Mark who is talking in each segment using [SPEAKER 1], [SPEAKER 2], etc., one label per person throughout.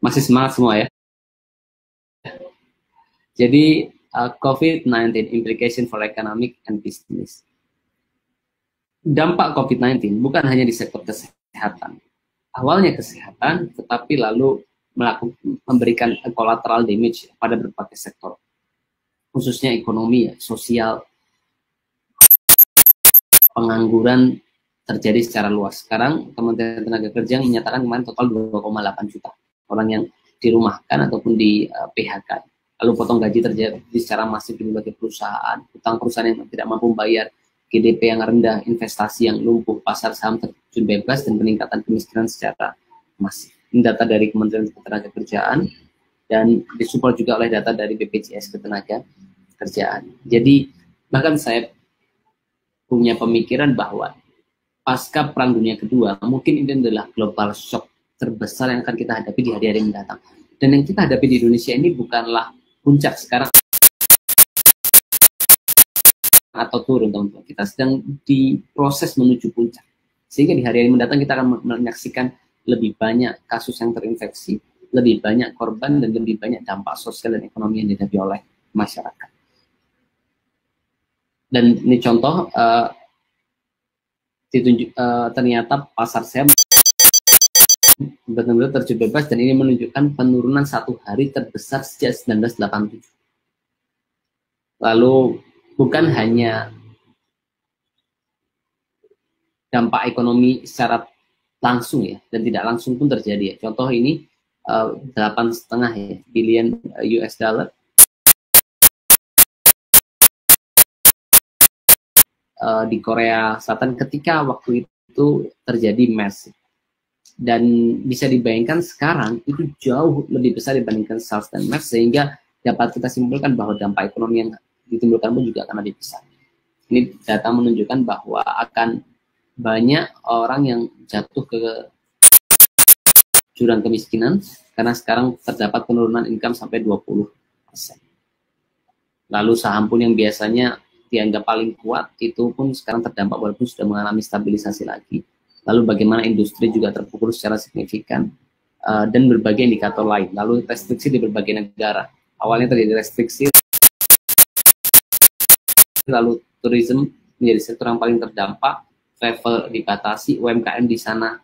[SPEAKER 1] Masih semangat semua ya. Jadi COVID-19 implication for economic and business. Dampak COVID-19 bukan hanya di sektor kesehatan. Awalnya kesehatan, tetapi lalu memberikan collateral damage pada berbagai sektor, khususnya ekonomi, sosial, pengangguran terjadi secara luas. Sekarang Kementerian Tenaga Kerja menyatakan kemarin total 2,8 juta orang yang dirumahkan ataupun di PHK. Lalu potong gaji terjadi secara masif di berbagai perusahaan, utang perusahaan yang tidak mampu membayar, GDP yang rendah, investasi yang lumpuh, pasar saham terjun bebas, dan peningkatan kemiskinan secara masif. Ini data dari Kementerian Ketenagakerjaan dan disupport juga oleh data dari BPJS Ketenagakerjaan. Jadi bahkan saya punya pemikiran bahwa pasca Perang Dunia Kedua, mungkin ini adalah global shock terbesar yang akan kita hadapi di hari-hari mendatang. Dan yang kita hadapi di Indonesia ini bukanlah puncak sekarang atau turun, teman-teman. Kita sedang di proses menuju puncak. Sehingga di hari-hari mendatang kita akan menyaksikan lebih banyak kasus yang terinfeksi, lebih banyak korban, dan lebih banyak dampak sosial dan ekonomi yang dihadapi oleh masyarakat. Dan ini contoh, ternyata pasar saham benar-benar terjun bebas, dan ini menunjukkan penurunan satu hari terbesar sejak 1987. Lalu bukan hanya dampak ekonomi secara langsung ya, dan tidak langsung pun terjadi ya. Contoh ini 8,5 billion US dollar di Korea Selatan ketika waktu itu terjadi MERS. Dan bisa dibayangkan sekarang itu jauh lebih besar dibandingkan SARS dan MERS, sehingga dapat kita simpulkan bahwa dampak ekonomi yang ditimbulkan pun juga akan lebih besar. Ini data menunjukkan bahwa akan banyak orang yang jatuh ke jurang kemiskinan karena sekarang terdapat penurunan income sampai 20%. Lalu saham pun yang biasanya dianggap paling kuat itu pun sekarang terdampak walaupun sudah mengalami stabilisasi lagi. Lalu bagaimana industri juga terpukul secara signifikan, dan berbagai indikator lain. Lalu restriksi di berbagai negara. Awalnya terjadi restriksi, lalu tourism menjadi sektor yang paling terdampak, travel dibatasi, UMKM di sana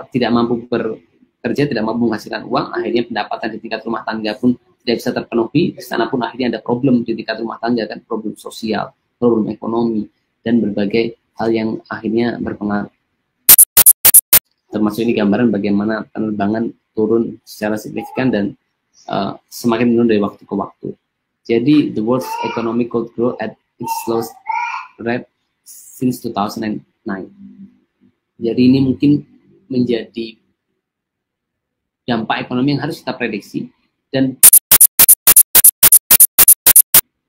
[SPEAKER 1] tidak mampu bekerja, tidak mampu menghasilkan uang, akhirnya pendapatan di tingkat rumah tangga pun tidak bisa terpenuhi. Di sana pun akhirnya ada problem di tingkat rumah tangga, kan, problem sosial, problem ekonomi, dan berbagai hal yang akhirnya berpengaruh. Termasuk ini gambaran bagaimana penerbangan turun secara signifikan dan semakin menurun dari waktu ke waktu. Jadi the world's economy could grow at its slowest rate since 2009. Jadi ini mungkin menjadi dampak ekonomi yang harus kita prediksi. Dan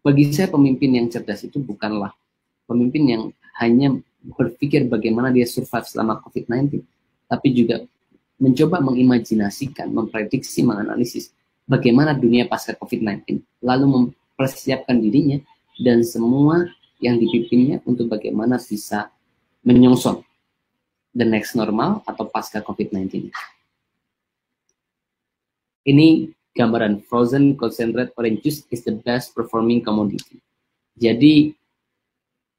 [SPEAKER 1] bagi saya pemimpin yang cerdas itu bukanlah pemimpin yang hanya berpikir bagaimana dia survive selama COVID-19, tapi juga mencoba mengimajinasikan, memprediksi, menganalisis bagaimana dunia pasca COVID-19, lalu mempersiapkan dirinya dan semua yang dipimpinnya untuk bagaimana bisa menyongsong the next normal atau pasca COVID-19. Ini gambaran frozen concentrate orange juice is the best performing commodity. Jadi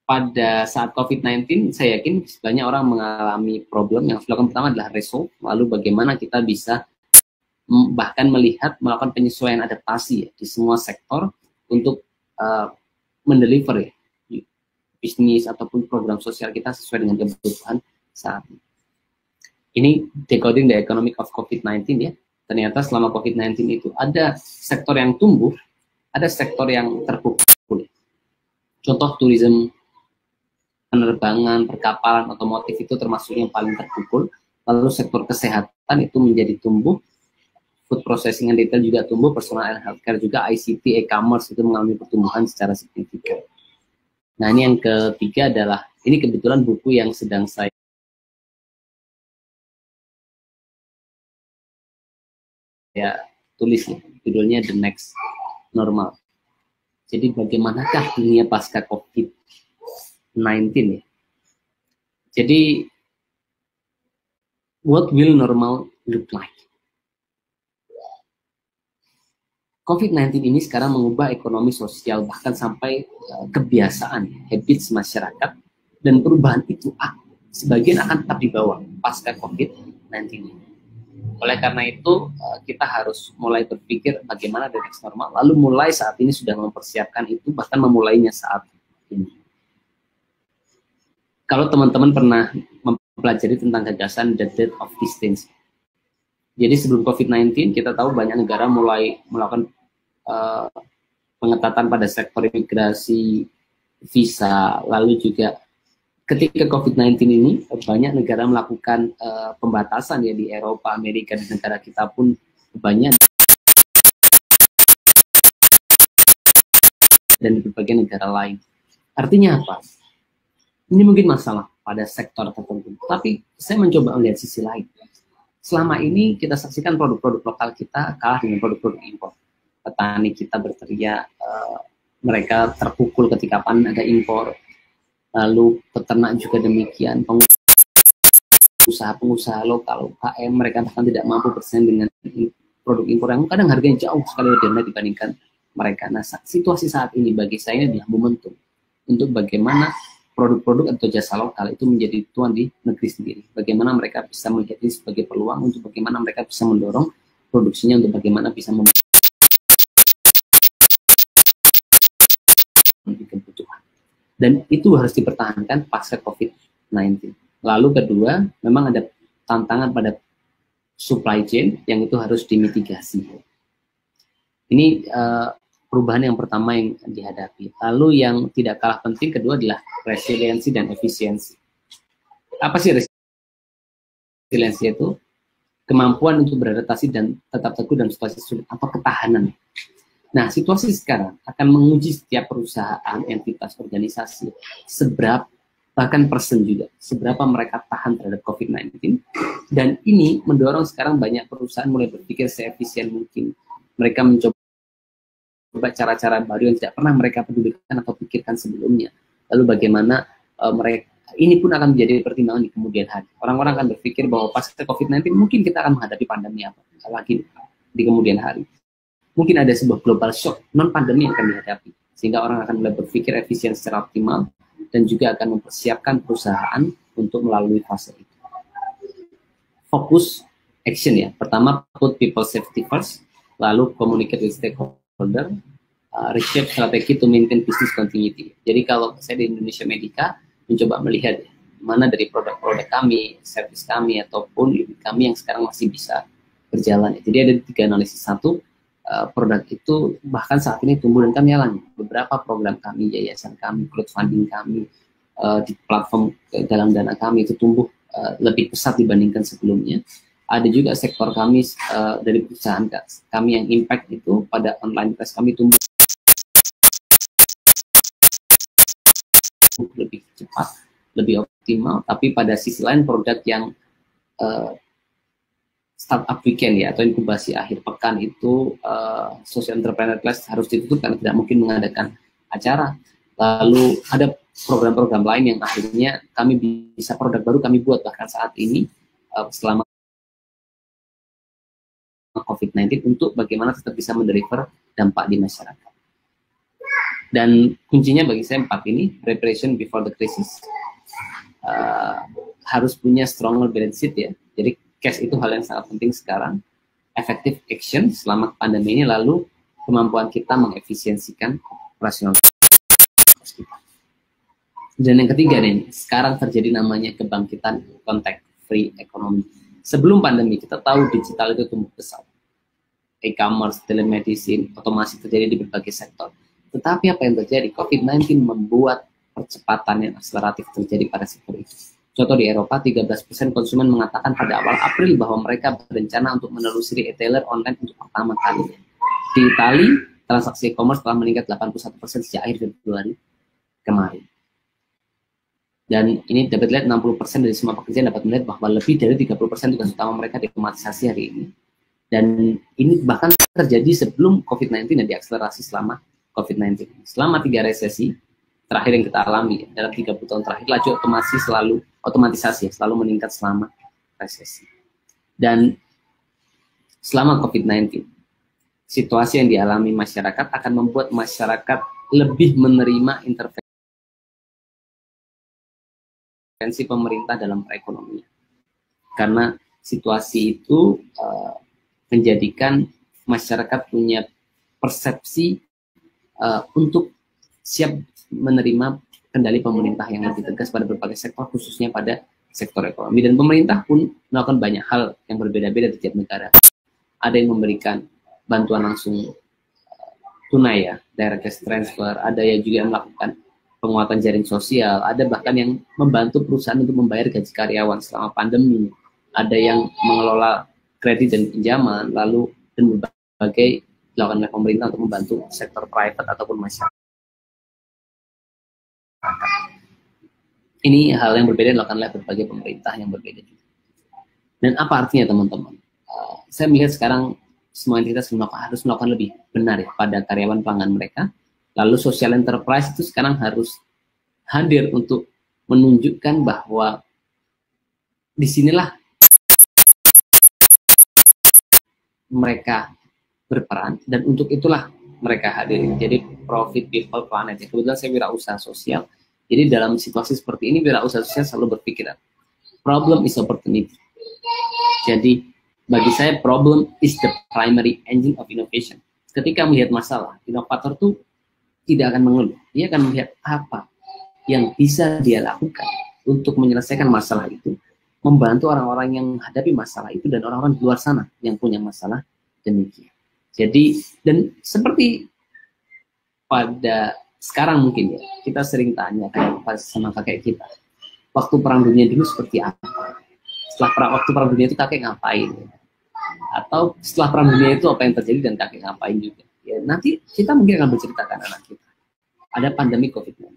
[SPEAKER 1] pada saat COVID-19, saya yakin banyak orang mengalami problem. Yang dilakukan pertama adalah resolve, lalu bagaimana kita bisa bahkan melakukan penyesuaian adaptasi ya, di semua sektor untuk mendeliver ya, bisnis ataupun program sosial kita sesuai dengan kebutuhan saat ini. Ini decoding the economic of COVID-19 ya. Ternyata selama COVID-19 itu ada sektor yang tumbuh, ada sektor yang terpukul. Contoh tourism, penerbangan, perkapalan, otomotif itu termasuk yang paling terpukul. Lalu sektor kesehatan itu menjadi tumbuh, food processing and retail juga tumbuh, personal and healthcare juga, ICT, e-commerce itu mengalami pertumbuhan secara signifikan. Nah, ini yang ketiga adalah, ini kebetulan buku yang sedang saya tulis ya, judulnya The Next Normal. Jadi bagaimanakah dunia pasca COVID-19 ya? Jadi what will normal look like? COVID-19 ini sekarang mengubah ekonomi sosial, bahkan sampai kebiasaan, habits masyarakat, dan perubahan itu sebagian akan tetap dibawa pasca COVID-19 ini. Oleh karena itu, kita harus mulai berpikir bagaimana the next normal, lalu mulai saat ini sudah mempersiapkan itu, bahkan memulainya saat ini. Kalau teman-teman pernah mempelajari tentang gagasan the death of distance, jadi sebelum COVID-19, kita tahu banyak negara mulai melakukan pengetatan pada sektor imigrasi, visa, lalu juga ketika COVID-19 ini, banyak negara melakukan pembatasan ya di Eropa, Amerika, di negara kita pun banyak, dan di berbagai negara lain. Artinya apa? Ini mungkin masalah pada sektor tertentu, tapi saya mencoba melihat sisi lain. Selama ini kita saksikan produk-produk lokal kita kalah dengan produk-produk impor. Petani kita berteriak, mereka terpukul ketika panen ada impor. Lalu peternak juga demikian, pengusaha-pengusaha lokal, UKM, mereka bahkan tidak mampu bersaing dengan produk impor yang kadang harganya jauh sekali lebih rendah dibandingkan mereka. Nah, situasi saat ini bagi saya adalah momentum untuk bagaimana produk-produk atau jasa lokal itu menjadi tuan di negeri sendiri. Bagaimana mereka bisa melihat ini sebagai peluang untuk bagaimana mereka bisa mendorong produksinya untuk bagaimana bisa memenuhi kebutuhan. Dan itu harus dipertahankan pasca COVID-19. Lalu kedua, memang ada tantangan pada supply chain yang itu harus dimitigasi. Ini perubahan yang pertama yang dihadapi. Lalu yang tidak kalah penting kedua adalah resiliensi dan efisiensi. Apa sih resiliensi itu? Kemampuan untuk beradaptasi dan tetap teguh dalam situasi sulit atau ketahanan. Nah, situasi sekarang akan menguji setiap perusahaan, entitas, organisasi, seberapa, bahkan person juga, seberapa mereka tahan terhadap COVID-19. Dan ini mendorong sekarang banyak perusahaan mulai berpikir seefisien mungkin. Mereka mencoba cara-cara baru yang tidak pernah mereka pedulikan atau pikirkan sebelumnya. Lalu bagaimana mereka, ini pun akan menjadi pertimbangan di kemudian hari. Orang-orang akan berpikir bahwa pasca COVID-19 mungkin kita akan menghadapi pandemi apa lagi di kemudian hari. Mungkin ada sebuah global shock non-pandemi yang akan dihadapi. Sehingga orang akan mulai berpikir efisien secara optimal dan juga akan mempersiapkan perusahaan untuk melalui fase itu. Fokus action ya. Pertama, put people safety first, lalu communicate with stakeholder, reshape strategi to maintain business continuity. Jadi kalau saya di Indonesia Medica mencoba melihat mana dari produk-produk kami, service kami, ataupun unit kami yang sekarang masih bisa berjalan. Jadi ada 3 analisis. Satu, produk itu bahkan saat ini tumbuh dan kami alami. Beberapa program kami, yayasan kami, crowdfunding kami, di platform dalam dana kami itu tumbuh lebih pesat dibandingkan sebelumnya. Ada juga sektor kami dari perusahaan kami yang impact itu pada online press kami tumbuh lebih cepat, lebih optimal, tapi pada sisi lain produk yang startup weekend ya, atau inkubasi akhir pekan itu social entrepreneur class harus ditutup karena tidak mungkin mengadakan acara. Lalu ada program-program lain yang akhirnya kami bisa produk baru kami buat bahkan saat ini selama COVID-19 untuk bagaimana tetap bisa mendeliver dampak di masyarakat. Dan kuncinya bagi saya 4 ini, preparation before the crisis, harus punya stronger balance sheet ya. Jadi cash itu hal yang sangat penting sekarang. Effective action selama pandemi ini, lalu kemampuan kita mengefisiensikan operasional kita. Dan yang ketiga nih, sekarang terjadi namanya kebangkitan contact free economy. Sebelum pandemi kita tahu digital itu tumbuh pesat. E-commerce, telemedicine, otomasi terjadi di berbagai sektor. Tetapi apa yang terjadi? COVID-19 membuat percepatan yang akseleratif terjadi pada sektor itu. Contoh di Eropa, 13% konsumen mengatakan pada awal April bahwa mereka berencana untuk menelusuri e-tailer online untuk pertama kali. Di Italia, transaksi e-commerce telah meningkat 81% sejak akhir Februari kemarin. Dan ini dapat lihat 60% dari semua pekerjaan dapat melihat bahwa lebih dari 30% tugas utama mereka diotomatisasi hari ini. Dan ini bahkan terjadi sebelum COVID-19 dan diakselerasi selama COVID-19. Selama 3 resesi terakhir yang kita alami dalam 30 tahun terakhir, laju otomatisasi selalu meningkat selama resesi. Dan selama COVID-19, situasi yang dialami masyarakat akan membuat masyarakat lebih menerima intervensi pemerintah dalam perekonomian. Karena situasi itu menjadikan masyarakat punya persepsi untuk siap menerima kendali pemerintah yang lebih tegas pada berbagai sektor, khususnya pada sektor ekonomi. Dan pemerintah pun melakukan banyak hal yang berbeda-beda di tiap negara. Ada yang memberikan bantuan langsung tunai ya, direct cash transfer, ada yang juga melakukan penguatan jaring sosial, ada bahkan yang membantu perusahaan untuk membayar gaji karyawan selama pandemi, ada yang mengelola kredit dan pinjaman, lalu dan berbagai dilakukan oleh pemerintah untuk membantu sektor private ataupun masyarakat. Ini hal yang berbeda dilakukan oleh berbagai pemerintah yang berbeda juga. Dan apa artinya teman-teman? Saya melihat sekarang semua entitas harus melakukan lebih benar ya pada karyawan pelanggan mereka. Lalu social enterprise itu sekarang harus hadir untuk menunjukkan bahwa disinilah mereka berperan dan untuk itulah mereka hadir. Jadi profit people planet. Ya. Kebetulan saya wirausaha sosial. Jadi dalam situasi seperti ini wirausaha sosial selalu berpikir problem is opportunity. Jadi bagi saya problem is the primary engine of innovation. Ketika melihat masalah, inovator tuh tidak akan mengeluh. Dia akan melihat apa yang bisa dia lakukan untuk menyelesaikan masalah itu, membantu orang-orang yang menghadapi masalah itu dan orang-orang di luar sana yang punya masalah demikian. Jadi dan seperti pada sekarang mungkin ya, kita sering tanya kan sama kakek kita, waktu perang dunia dulu seperti apa? Waktu perang dunia itu kakek ngapain? Atau setelah perang dunia itu apa yang terjadi dan kakek ngapain juga? Ya, nanti kita mungkin akan berceritakan anak kita. Ada pandemi COVID-19.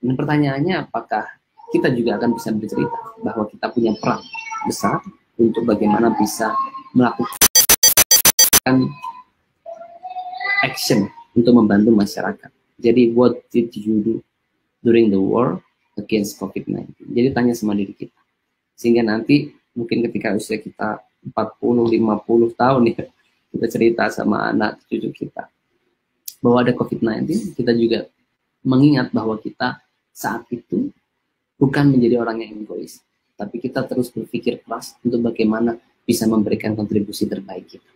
[SPEAKER 1] Dan pertanyaannya apakah kita juga akan bisa bercerita bahwa kita punya peran besar untuk bagaimana bisa melakukan action untuk membantu masyarakat. Jadi what did you do during the war against COVID-19? Jadi tanya sama diri kita. Sehingga nanti mungkin ketika usia kita 40-50 tahun ya, kita cerita sama anak cucu kita bahwa ada COVID-19, kita juga mengingat bahwa kita saat itu bukan menjadi orang yang egois, tapi kita terus berpikir keras untuk bagaimana bisa memberikan kontribusi terbaik kita.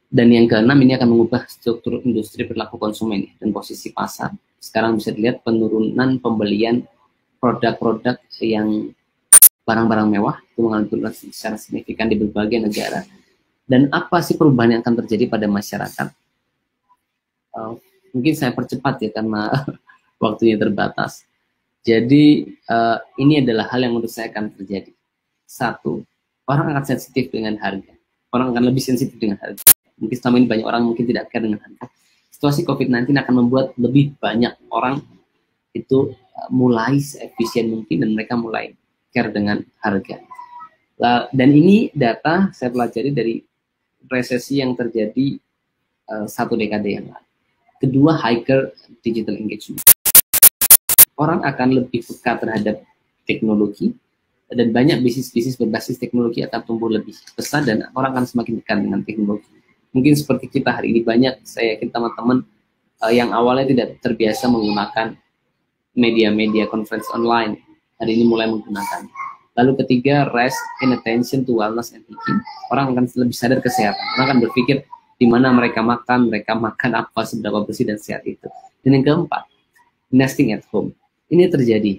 [SPEAKER 1] Dan yang keenam, ini akan mengubah struktur industri perilaku konsumen dan posisi pasar. Sekarang bisa dilihat penurunan pembelian produk-produk yang barang-barang mewah itu mengalami penurunan secara signifikan di berbagai negara. Dan apa sih perubahan yang akan terjadi pada masyarakat? Mungkin saya percepat ya karena waktunya terbatas. Jadi ini adalah hal yang menurut saya akan terjadi. Satu, orang akan sensitif dengan harga. Orang akan lebih sensitif dengan harga. Mungkin selama ini banyak orang mungkin tidak care dengan harga. Situasi COVID-19 akan membuat lebih banyak orang itu mulai seefisien mungkin dan mereka mulai care dengan harga. Dan ini data saya pelajari dari resesi yang terjadi 1 dekade yang lalu. Kedua, hyper digital engagement. Orang akan lebih peka terhadap teknologi dan banyak bisnis-bisnis berbasis teknologi akan tumbuh lebih besar dan orang akan semakin dekat dengan teknologi. Mungkin seperti kita hari ini banyak, saya yakin teman-teman yang awalnya tidak terbiasa menggunakan media-media conference online, hari ini mulai menggunakan. Lalu ketiga, rest in attention to wellness and thinking. Orang akan lebih sadar kesehatan. Orang akan berpikir di mana mereka makan apa, seberapa bersih dan sehat itu. Dan yang keempat, nesting at home. Ini terjadi.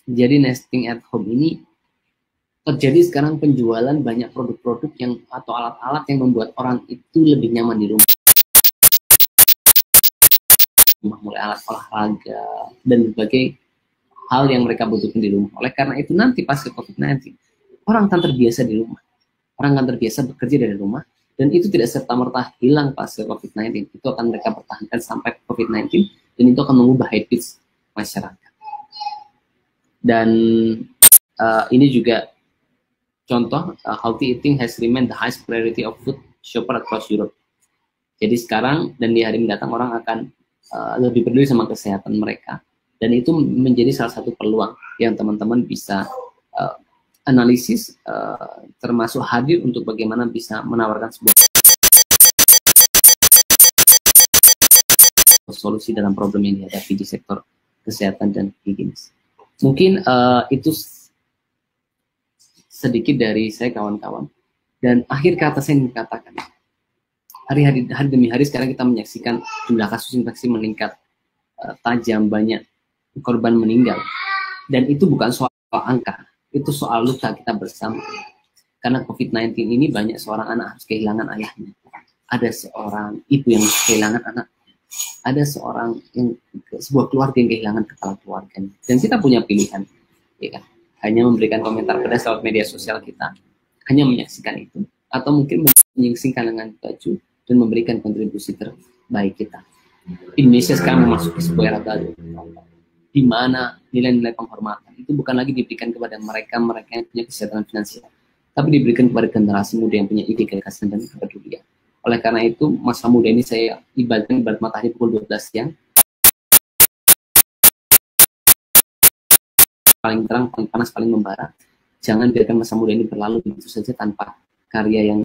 [SPEAKER 1] Jadi nesting at home ini terjadi sekarang penjualan banyak produk-produk yang atau alat-alat yang membuat orang itu lebih nyaman di rumah. Mulai alat olahraga dan berbagai hal yang mereka butuhkan di rumah. Oleh karena itu nanti pas ke COVID-19, orang akan terbiasa di rumah. Orang akan terbiasa bekerja dari rumah dan itu tidak serta-merta hilang pas ke COVID-19. Itu akan mereka pertahankan sampai COVID-19 dan itu akan mengubah habits masyarakat. Dan ini juga contoh, healthy eating has remained the highest priority of food shopper across Europe. Jadi sekarang dan di hari mendatang orang akan lebih peduli sama kesehatan mereka. Dan itu menjadi salah satu peluang yang teman-teman bisa analisis, termasuk hadir untuk bagaimana bisa menawarkan sebuah solusi dalam problem yang dihadapi di sektor kesehatan dan higienis. Mungkin itu sedikit dari saya, kawan-kawan. Dan akhir kata saya ingin katakan, hari demi hari sekarang kita menyaksikan jumlah kasus infeksi meningkat tajam, banyak korban meninggal. Dan itu bukan soal angka, itu soal luka kita bersama. Karena COVID-19 ini banyak seorang anak harus kehilangan ayahnya. Ada seorang ibu yang kehilangan anak. Ada sebuah keluarga yang kehilangan kepala keluarganya. Dan kita punya pilihan, ya kan? Hanya memberikan komentar pedas lewat media sosial kita, hanya menyaksikan itu, atau mungkin menyingsingkan dengan baju dan memberikan kontribusi terbaik kita. Indonesia sekarang memasuki sebuah era baru, di mana nilai-nilai penghormatan itu bukan lagi diberikan kepada mereka yang punya kesejahteraan finansial, tapi diberikan kepada generasi muda yang punya ide, gagasan, dan kepedulian. Oleh karena itu, masa muda ini saya ibaratkan ibarat matahari pukul 12 siang, paling terang, paling panas, paling membara. Jangan biarkan masa muda ini berlalu begitu saja tanpa karya yang